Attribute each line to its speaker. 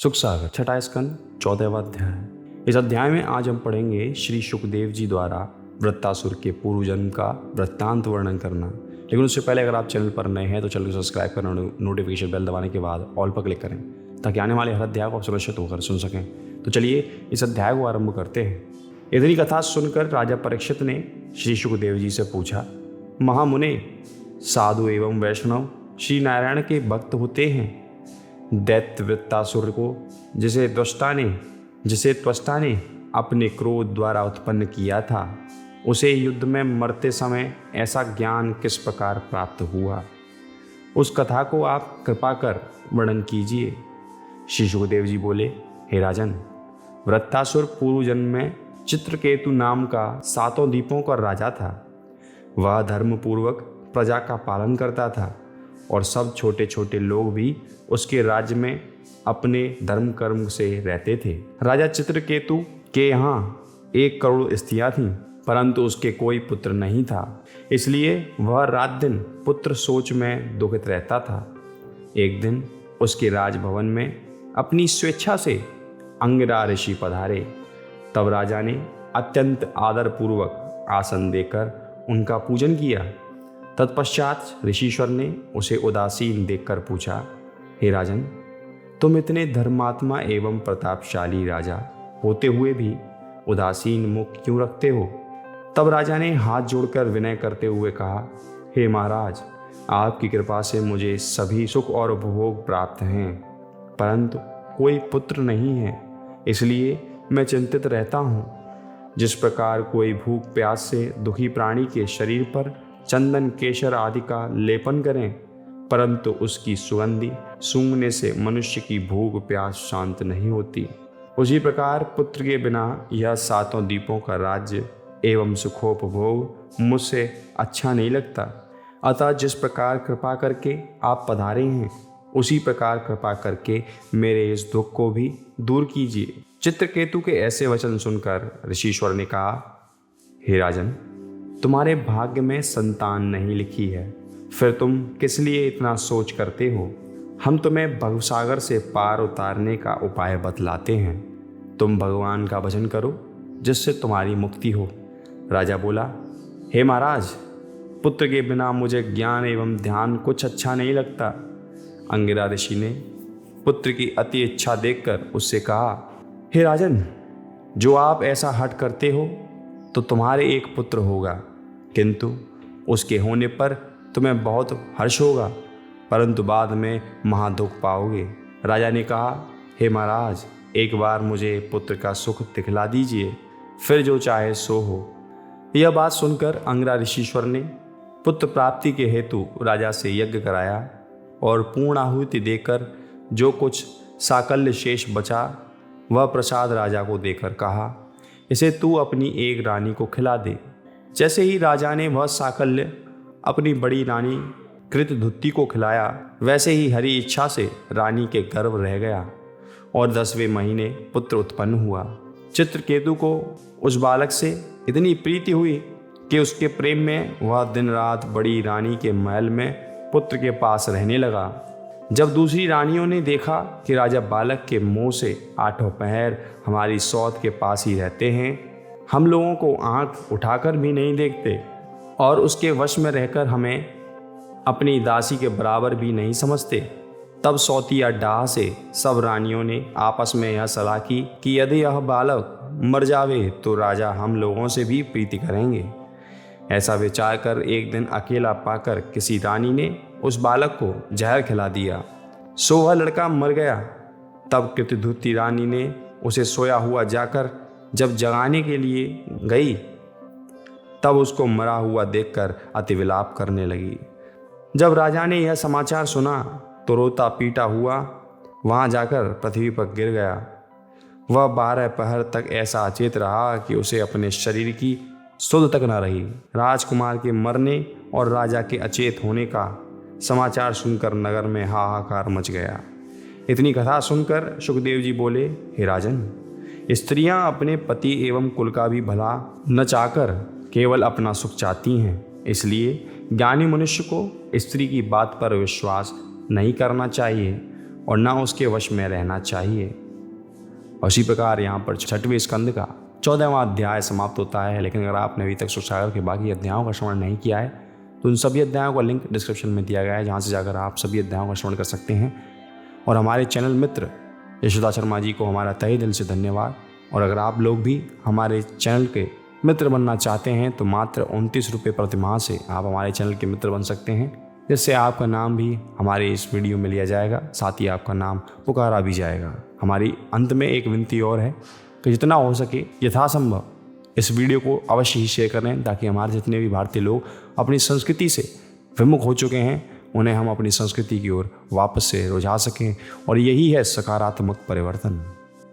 Speaker 1: सुख सागर छठा स्कंद 14वां अध्याय। इस अध्याय में आज हम पढ़ेंगे श्री सुखदेव जी द्वारा वृत्तासुर के पूर्व जन्म का वृत्तांत वर्णन करना। लेकिन उससे पहले अगर आप चैनल पर नए हैं तो चैनल को सब्सक्राइब करना, नोटिफिकेशन बेल दबाने के बाद ऑल पर क्लिक करें ताकि आने वाले हर अध्याय को आप सुरक्षित होकर सुन सकें। तो चलिए इस अध्याय को आरंभ करते हैं। इतनी कथा सुनकर राजा परीक्षित ने श्री सुखदेव जी से पूछा, महामुने, साधु एवं वैष्णव श्री नारायण के भक्त होते हैं। दैत्य वृत्तासुर को जिसे त्वष्टा ने अपने क्रोध द्वारा उत्पन्न किया था, उसे युद्ध में मरते समय ऐसा ज्ञान किस प्रकार प्राप्त हुआ, उस कथा को आप कृपा कर वर्णन कीजिए। श्री सुखदेव जी बोले, हे राजन, वृत्तासुर पूर्व जन्म में चित्रकेतु नाम का 7 द्वीपों का राजा था। वह धर्मपूर्वक प्रजा का पालन करता था और सब छोटे छोटे लोग भी उसके राज्य में अपने धर्म कर्म से रहते थे। राजा चित्रकेतु के यहाँ 1 करोड़ स्त्रियां थीं, परंतु उसके कोई पुत्र नहीं था, इसलिए वह रात दिन पुत्र सोच में दुखित रहता था। एक दिन उसके राजभवन में अपनी स्वेच्छा से अंगिरा ऋषि पधारे। तब राजा ने अत्यंत आदरपूर्वक आसन देकर उनका पूजन किया। तत्पश्चात ऋषिश्वर ने उसे उदासीन देखकर पूछा, हे राजन, तुम इतने धर्मात्मा एवं प्रतापशाली राजा होते हुए भी उदासीन मुख क्यों रखते हो? तब राजा ने हाथ जोड़कर विनय करते हुए कहा, हे महाराज, आपकी कृपा से मुझे सभी सुख और उपभोग प्राप्त हैं, परंतु कोई पुत्र नहीं है, इसलिए मैं चिंतित रहता हूँ। जिस प्रकार कोई भूख प्यास से दुखी प्राणी के शरीर पर चंदन केशर आदि का लेपन करें, परंतु उसकी सुगंधि सूंघने से मनुष्य की भूख प्यास शांत नहीं होती, उसी प्रकार पुत्र के बिना यह 7 द्वीपों का राज्य एवं सुखोपभोग मुझसे अच्छा नहीं लगता। अतः जिस प्रकार कृपा करके आप पधारे हैं, उसी प्रकार कृपा करके मेरे इस दुख को भी दूर कीजिए। चित्रकेतु के ऐसे वचन सुनकर ऋषिश्वर ने कहा, हे राजन, तुम्हारे भाग्य में संतान नहीं लिखी है, फिर तुम किस लिए इतना सोच करते हो? हम तुम्हें भवसागर से पार उतारने का उपाय बतलाते हैं। तुम भगवान का भजन करो जिससे तुम्हारी मुक्ति हो। राजा बोला, हे महाराज, पुत्र के बिना मुझे ज्ञान एवं ध्यान कुछ अच्छा नहीं लगता। अंगिरा ऋषि ने पुत्र की अति इच्छा देखकर उससे कहा, हे राजन, जो आप ऐसा हठ करते हो तो तुम्हारे एक पुत्र होगा, किंतु उसके होने पर तुम्हें बहुत हर्ष होगा, परंतु बाद में महादुख पाओगे। राजा ने कहा, हे महाराज, एक बार मुझे पुत्र का सुख दिखला दीजिए, फिर जो चाहे सो हो। यह बात सुनकर अंगिरा ऋषिश्वर ने पुत्र प्राप्ति के हेतु राजा से यज्ञ कराया और पूर्ण आहुति देकर जो कुछ साकल्य शेष बचा वह प्रसाद राजा को देकर कहा, इसे तू अपनी एक रानी को खिला दे। जैसे ही राजा ने वह साकल्य अपनी बड़ी रानी कृतधुति को खिलाया, वैसे ही हरी इच्छा से रानी के गर्भ रह गया और 10वें महीने पुत्र उत्पन्न हुआ। चित्रकेतु को उस बालक से इतनी प्रीति हुई कि उसके प्रेम में वह दिन रात बड़ी रानी के महल में पुत्र के पास रहने लगा। जब दूसरी रानियों ने देखा कि राजा बालक के मुंह से 8 पहर हमारी सौत के पास ही रहते हैं, हम लोगों को आंख उठाकर भी नहीं देखते और उसके वश में रहकर हमें अपनी दासी के बराबर भी नहीं समझते, तब सौतिया डाह से सब रानियों ने आपस में यह सलाह की कि यदि यह बालक मर जावे तो राजा हम लोगों से भी प्रीति करेंगे। ऐसा विचार कर एक दिन अकेला पाकर किसी रानी ने उस बालक को जहर खिला दिया, सो वह लड़का मर गया। तब कृतधुति रानी ने उसे सोया हुआ जाकर जब जगाने के लिए गई, तब उसको मरा हुआ देखकर अति विलाप करने लगी। जब राजा ने यह समाचार सुना तो रोता पीटा हुआ वहाँ जाकर पृथ्वी पर गिर गया। वह 12 पहर तक ऐसा अचेत रहा कि उसे अपने शरीर की सुध तक न रही। राजकुमार के मरने और राजा के अचेत होने का समाचार सुनकर नगर में हाहाकार मच गया। इतनी कथा सुनकर सुखदेव जी बोले, हे राजन, स्त्रियां अपने पति एवं कुल का भी भला न चाहकर केवल अपना सुख चाहती हैं, इसलिए ज्ञानी मनुष्य को स्त्री की बात पर विश्वास नहीं करना चाहिए। और ना उसके वश में रहना चाहिए। उसी प्रकार यहाँ पर 6वें स्कंद का 14वां अध्याय समाप्त होता है। लेकिन अगर आपने अभी तक सुख सागर के बाकी अध्यायों का श्रवण नहीं किया है तो उन सभी अध्यायों का लिंक डिस्क्रिप्शन में दिया गया है, जहाँ से जाकर आप सभी अध्यायों का श्रवण कर सकते हैं। और हमारे चैनल मित्र यशोदा शर्मा जी को हमारा तहे दिल से धन्यवाद। और अगर आप लोग भी हमारे चैनल के मित्र बनना चाहते हैं तो मात्र 29 रुपये प्रति माह से आप हमारे चैनल के मित्र बन सकते हैं, जिससे आपका नाम भी हमारे इस वीडियो में लिया जाएगा, साथ ही आपका नाम पुकारा भी जाएगा। हमारी अंत में एक विनती और है कि जितना हो सके यथासंभव इस वीडियो को अवश्य ही शेयर करें, ताकि हमारे जितने भी भारतीय लोग अपनी संस्कृति से विमुख हो चुके हैं उन्हें हम अपनी संस्कृति की ओर वापस से रुझा सकें। और यही है सकारात्मक परिवर्तन।